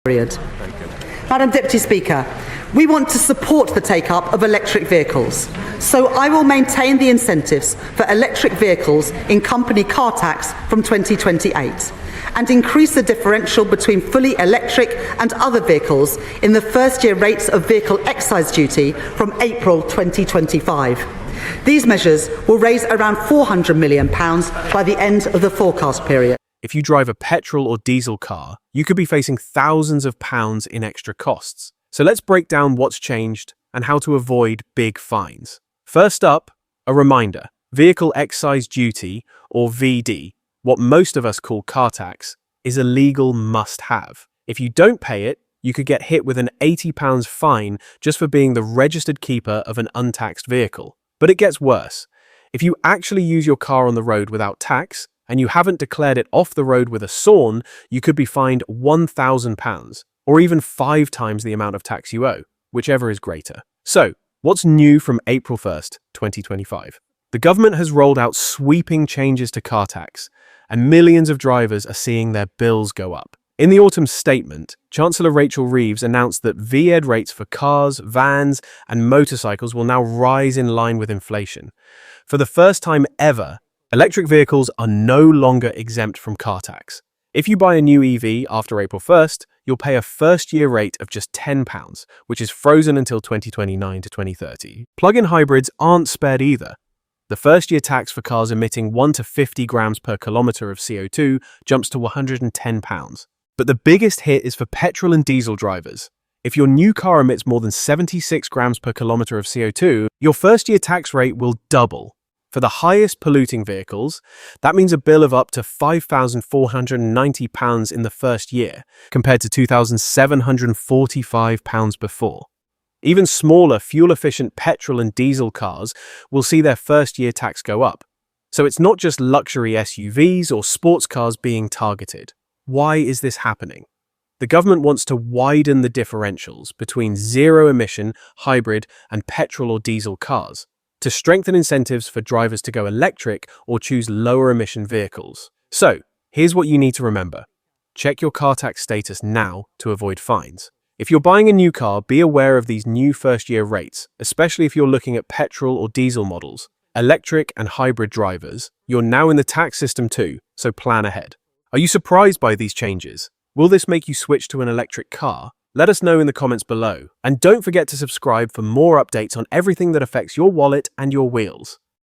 period. Madam Deputy Speaker, we want to support the take-up of electric vehicles, so I will maintain the incentives for electric vehicles in company car tax from 2028 and increase the differential between fully electric and other vehicles in the first-year rates of Vehicle Excise Duty from April 2025. These measures will raise around £400 million by the end of the forecast period. If you drive a petrol or diesel car, you could be facing thousands of pounds in extra costs. So let's break down what's changed and how to avoid big fines. First up, a reminder. Vehicle Excise Duty, or VD, what most of us call car tax, is a legal must-have. If you don't pay it, you could get hit with an £80 fine just for being the registered keeper of an untaxed vehicle. But it gets worse. If you actually use your car on the road without tax, and you haven't declared it off the road with a SORN, you could be fined £1,000, or even 5 times the amount of tax you owe, whichever is greater. So, what's new from April 1st, 2025? The government has rolled out sweeping changes to car tax, and millions of drivers are seeing their bills go up. In the autumn statement, Chancellor Rachel Reeves announced that VED rates for cars, vans, and motorcycles will now rise in line with inflation. For the first time ever, electric vehicles are no longer exempt from car tax. If you buy a new EV after April 1st, you'll pay a first-year rate of just £10, which is frozen until 2029 to 2030. Plug-in hybrids aren't spared either. The first-year tax for cars emitting 1 to 50 grams per kilometre of CO2 jumps to £110. But the biggest hit is for petrol and diesel drivers. If your new car emits more than 76 grams per kilometre of CO2, your first-year tax rate will double. For the highest polluting vehicles, that means a bill of up to £5,490 in the first year, compared to £2,745 before. Even smaller, fuel-efficient petrol and diesel cars will see their first-year tax go up. So it's not just luxury SUVs or sports cars being targeted. Why is this happening? The government wants to widen the differentials between zero-emission, hybrid, and petrol or diesel cars, to strengthen incentives for drivers to go electric or choose lower-emission vehicles. So, here's what you need to remember. Check your car tax status now to avoid fines. If you're buying a new car, be aware of these new first-year rates, especially if you're looking at petrol or diesel models. Electric and hybrid drivers, you're now in the tax system too, so plan ahead. Are you surprised by these changes? Will this make you switch to an electric car? Let us know in the comments below. And don't forget to subscribe for more updates on everything that affects your wallet and your wheels.